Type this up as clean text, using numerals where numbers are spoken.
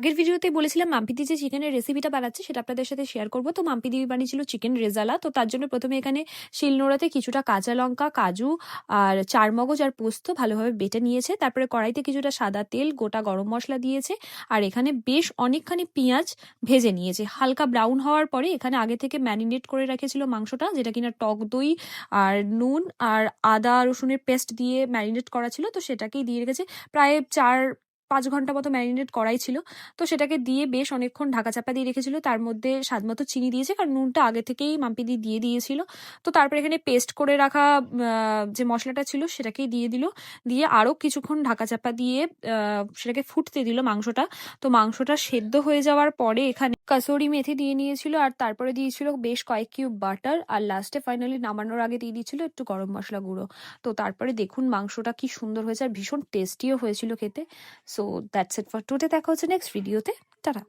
আগের ভিডিওতে বলেছিলাম মাম্পিদি যে চিকেনের রেসিপিটা বানাচ্ছে সেটা আপনাদের সাথে শেয়ার করবো। তো মাম্পিদি বানিয়েছিল চিকেন রেজালা। তো তার জন্য প্রথমে এখানে শিলনোড়াতে কিছুটা কাঁচা লঙ্কা, কাজু আর চারমগজ আর পোস্ত ভালোভাবে বেটে নিয়েছে। তারপরে কড়াইতে কিছুটা সাদা তেল, গোটা গরম মশলা দিয়েছে। আর এখানে বেশ অনেকখানি পেঁয়াজ ভেজে নিয়েছে। হালকা ব্রাউন হওয়ার পরে এখানে আগে থেকে ম্যারিনেট করে রেখেছিল মাংসটা, যেটা কিনা টক দই আর নুন আর আদা রসুনের পেস্ট দিয়ে ম্যারিনেট করা ছিল। তো সেটাকেই দিয়ে রেখেছে, প্রায় 4-5 ঘন্টা মতো ম্যারিনেট করাই ছিল। তো সেটাকে দিয়ে বেশ অনেকক্ষণ ঢাকা চাপা দিয়ে রেখেছিল। তার মধ্যে স্বাদ মতো চিনি দিয়েছে, কারণ নুনটা আগে থেকেই মাম্পিদি দিয়ে দিয়েছিল। তো তারপর এখানে পেস্ট করে রাখা যে মশলাটা ছিল সেটাকেই দিয়ে দিল। দিয়ে আরও কিছুক্ষণ ঢাকা চাপা দিয়ে সেটাকে ফুটতে দিল মাংসটা। তো মাংসটা সেদ্ধ হয়ে যাওয়ার পরে এখানে কাসুরি মেথি দিয়ে নিয়েছিল, আর তারপরে দিয়েছিল বেশ কয়েক কিউব বাটার, আর লাস্টে ফাইনালি নামানোর আগে দিয়ে দিয়েছিল একটু গরম মশলা গুঁড়ো। তো তারপরে দেখুন মাংসটা কি সুন্দর হয়েছে আর ভীষণ টেস্টিও হয়েছিল খেতে। So that's it for today. দেখা হচ্ছে নেক্সট ভিডিওতে। টাটা।